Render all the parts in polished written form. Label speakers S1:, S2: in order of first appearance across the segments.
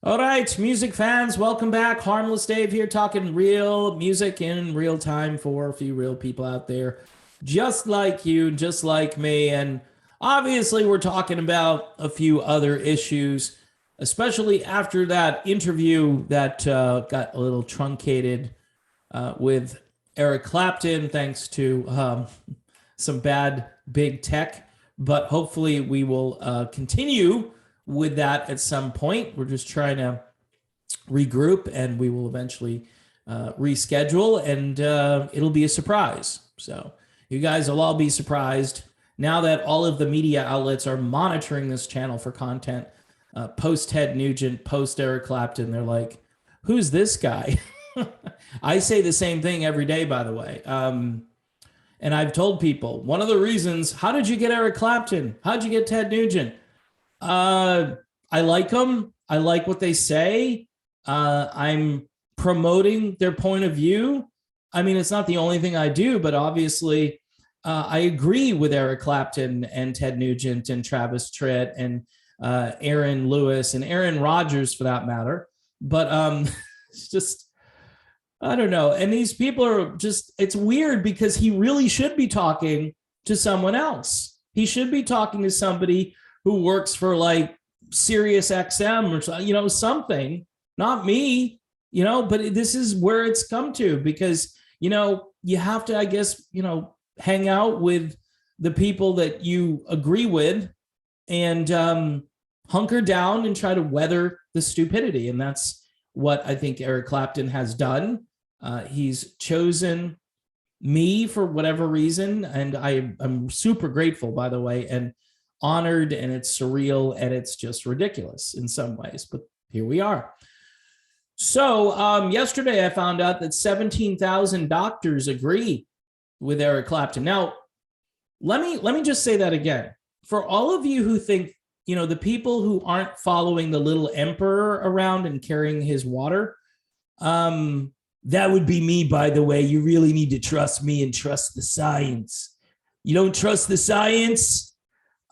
S1: All right, music fans, welcome back. Harmless Dave here, talking real music in real time for a few real people out there, just like you, just like me. And obviously, we're talking about a few other issues, especially after that interview that got a little truncated with Eric Clapton, thanks to some bad big tech. But hopefully, we will continue with that at some point. We're just trying to regroup and we will eventually reschedule and it'll be a surprise. So you guys will all be surprised now that all of the media outlets are monitoring this channel for content. Post Ted Nugent, post Eric Clapton, they're like, who's this guy? I say the same thing every day, by the way. And I've told people, one of the reasons, how did you get Eric Clapton? How'd you get Ted Nugent? I like them. I like what they say. I'm promoting their point of view. I mean, it's not the only thing I do, but obviously, I agree with Eric Clapton and Ted Nugent and Travis Tritt and Aaron Lewis and Aaron Rodgers, for that matter. But it's just, I don't know. And these people are just, it's weird because he really should be talking to someone else. He should be talking to somebody who works for like Sirius XM or something, not me, but this is where it's come to because you have to, I guess, hang out with the people that you agree with and hunker down and try to weather the stupidity. And that's what I think Eric Clapton has done. He's chosen me for whatever reason, and I'm super grateful, by the way, and honored, and it's surreal, and it's just ridiculous in some ways, but here we are. So yesterday I found out that 17,000 doctors agree with Eric Clapton. Now, let me just say that again. For all of you who think, the people who aren't following the little emperor around and carrying his water, that would be me, by the way. You really need to trust me and trust the science. You don't trust the science?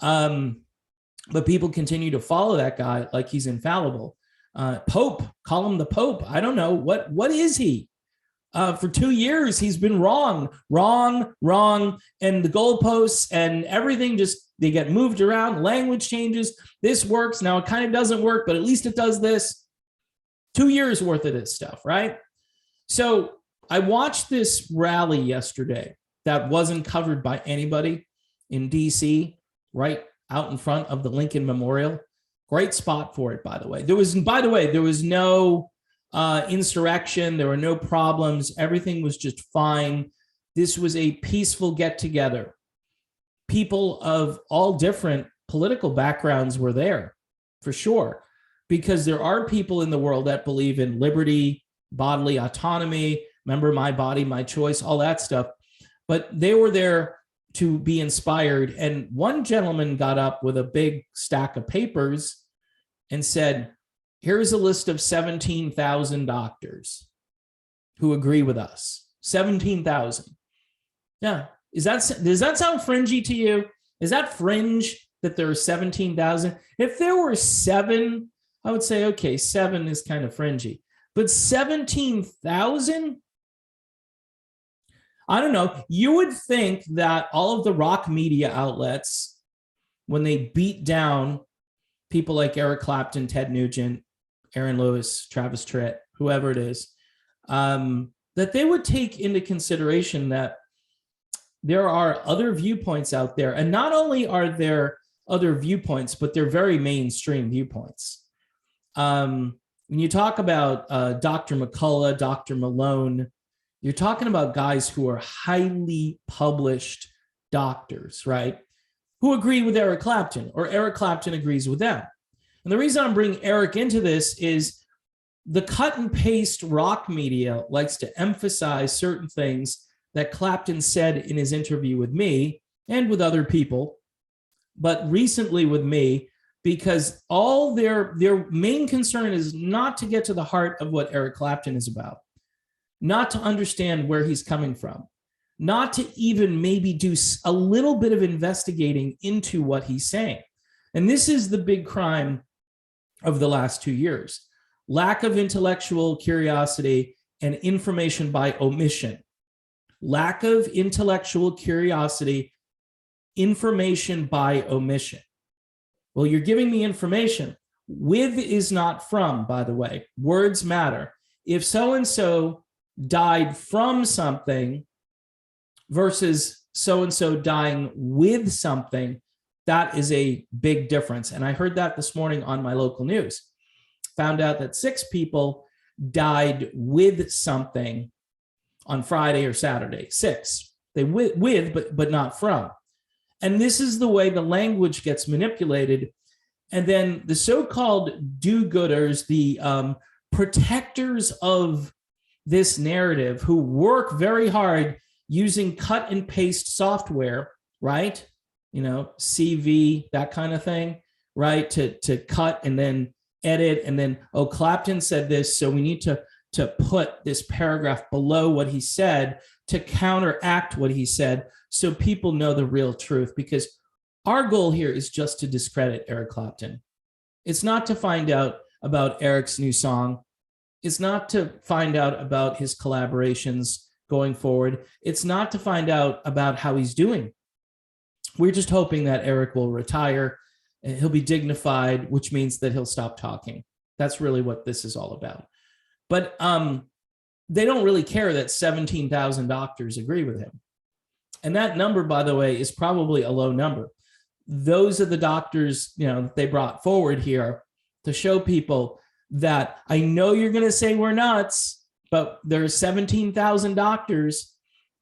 S1: But people continue to follow that guy like he's infallible. Pope, call him the Pope. I don't know. What is he? For 2 years, he's been wrong. And the goalposts and everything they get moved around. Language changes. This works. Now it kind of doesn't work, but at least it does this. 2 years worth of this stuff, right? So I watched this rally yesterday that wasn't covered by anybody in DC, right out in front of the Lincoln Memorial. Great spot for it, by the way. There was no insurrection. There were no problems. Everything was just fine. This was a peaceful get-together. People of all different political backgrounds were there, for sure, because there are people in the world that believe in liberty, bodily autonomy, remember my body, my choice, all that stuff. But they were there to be inspired. And one gentleman got up with a big stack of papers and said, here's a list of 17,000 doctors who agree with us. 17,000. Yeah. Does that sound fringy to you? Is that fringe that there are 17,000? If there were 7, I would say, okay, 7 is kind of fringy. But 17,000? I don't know. You would think that all of the rock media outlets, when they beat down people like Eric Clapton, Ted Nugent, Aaron Lewis, Travis Tritt, whoever it is, that they would take into consideration that there are other viewpoints out there. And not only are there other viewpoints, but they're very mainstream viewpoints. When you talk about Dr. McCullough, Dr. Malone, you're talking about guys who are highly published doctors, right? Who agree with Eric Clapton, or Eric Clapton agrees with them. And the reason I'm bringing Eric into this is the cut and paste rock media likes to emphasize certain things that Clapton said in his interview with me and with other people, but recently with me, because all their main concern is not to get to the heart of what Eric Clapton is about, not to understand where he's coming from, not to even maybe do a little bit of investigating into what he's saying. And this is the big crime of the last 2 years. lack of intellectual curiosity and information by omission. Lack of intellectual curiosity, information by omission. Well, you're giving me information. With is not from, by the way. Words matter. If so-and-so died from something versus so-and-so dying with something, that is a big difference. And I heard that this morning on my local news. Found out that 6 people died with something on Friday or Saturday. 6. They with but not from. And this is the way the language gets manipulated. And then the so-called do-gooders, the protectors of this narrative, who work very hard using cut and paste software, right? You know, CV, that kind of thing, right? To cut and then edit, and then, oh, Clapton said this, so we need to put this paragraph below what he said to counteract what he said, so people know the real truth. Because our goal here is just to discredit Eric Clapton. It's not to find out about Eric's new song. It's not to find out about his collaborations going forward. It's not to find out about how he's doing. We're just hoping that Eric will retire and he'll be dignified, which means that he'll stop talking. That's really what this is all about. But they don't really care that 17,000 doctors agree with him. And that number, by the way, is probably a low number. Those are the doctors, you know, they brought forward here to show people that, I know you're going to say we're nuts, but there are 17,000 doctors,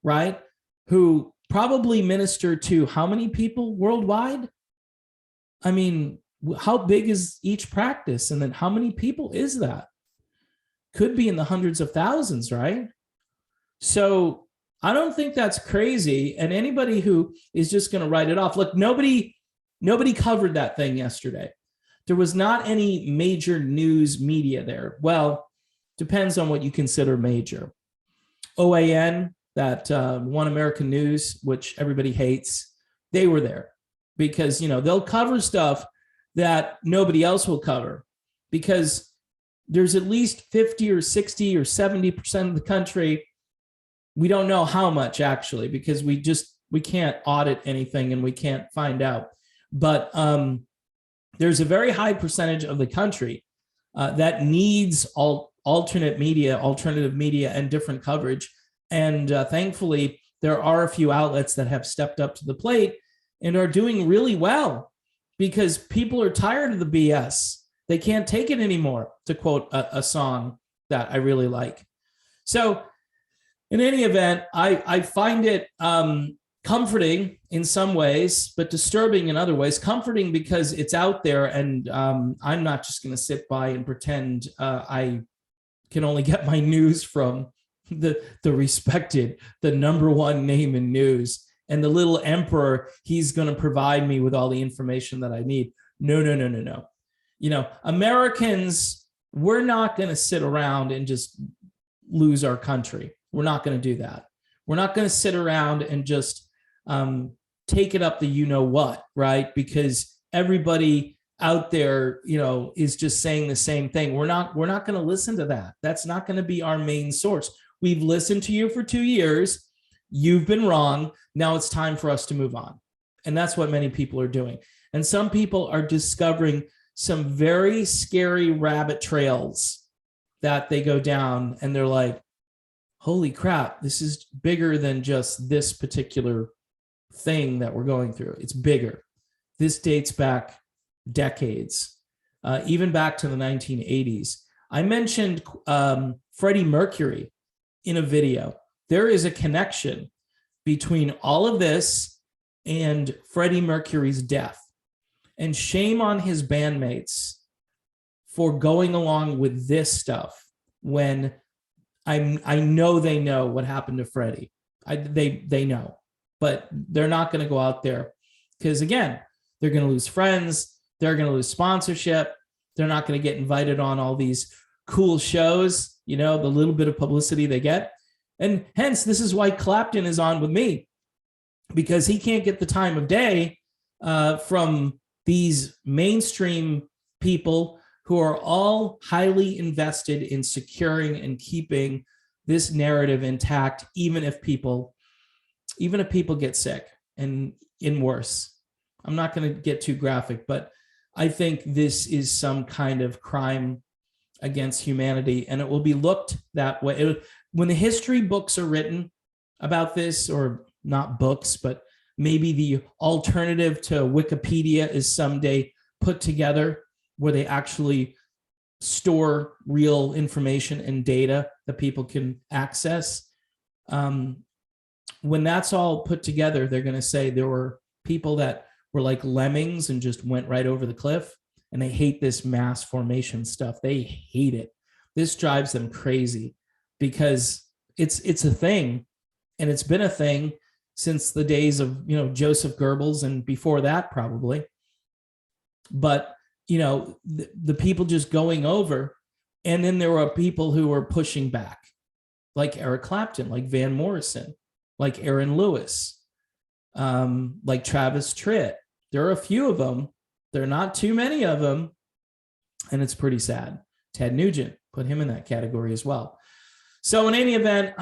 S1: right, who probably minister to how many people worldwide? I mean, how big is each practice? And then how many people is that? Could be in the hundreds of thousands, right? So I don't think that's crazy. And anybody who is just going to write it off, look, nobody covered that thing yesterday. There was not any major news media there. Well, depends on what you consider major. OAN, that One American News, which everybody hates, they were there because, you know, they'll cover stuff that nobody else will cover, because there's at least 50 or 60 or 70% of the country. We don't know how much actually, because we can't audit anything and we can't find out. But there's a very high percentage of the country that needs alternative media and different coverage. And thankfully, there are a few outlets that have stepped up to the plate and are doing really well, because people are tired of the BS. They can't take it anymore, to quote a song that I really like. So in any event, I find it comforting in some ways, but disturbing in other ways. Comforting because it's out there, and I'm not just going to sit by and pretend I can only get my news from the respected, the number one name in news, and the little emperor. He's going to provide me with all the information that I need. No. You know, Americans, we're not going to sit around and just lose our country. We're not going to do that. We're not going to sit around and just take it up the you-know-what, right? Because everybody out there, you know, is just saying the same thing. We're not going to listen to that. That's not going to be our main source. We've listened to you for 2 years. You've been wrong. Now it's time for us to move on. And that's what many people are doing. And some people are discovering some very scary rabbit trails that they go down, and they're like, holy crap, this is bigger than just this particular thing that we're going through. It's bigger. This dates back decades, even back to the 1980s. I mentioned Freddie Mercury in a video. There is a connection between all of this and Freddie Mercury's death. And shame on his bandmates for going along with this stuff when I know they know what happened to Freddie. They know, but they're not going to go out there because, again, they're going to lose friends. They're going to lose sponsorship. They're not going to get invited on all these cool shows, you know, the little bit of publicity they get. And hence, this is why Clapton is on with me, because he can't get the time of day from these mainstream people who are all highly invested in securing and keeping this narrative intact, even if people get sick and worse. I'm not going to get too graphic, but I think this is some kind of crime against humanity, and it will be looked that way. When the history books are written about this, or not books, but maybe the alternative to Wikipedia is someday put together, where they actually store real information and data that people can access. When that's all put together, they're going to say there were people that were like lemmings and just went right over the cliff, and they hate this mass formation stuff. They hate it. This drives them crazy because it's a thing, and it's been a thing since the days of, you know, Joseph Goebbels and before that probably. But, you know, the people just going over, and then there were people who were pushing back, like Eric Clapton, like Van Morrison, like Aaron Lewis, like Travis Tritt. There are a few of them. There are not too many of them, and it's pretty sad. Ted Nugent, put him in that category as well. So in any event,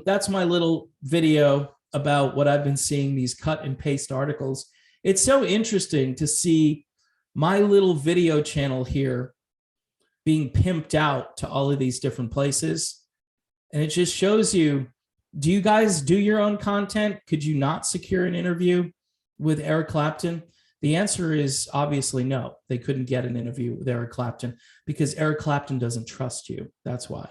S1: that's my little video about what I've been seeing, these cut and paste articles. It's so interesting to see my little video channel here being pimped out to all of these different places. And it just shows you, do you guys do your own content? Could you not secure an interview with Eric Clapton? The answer is obviously no. They couldn't get an interview with Eric Clapton because Eric Clapton doesn't trust you. That's why.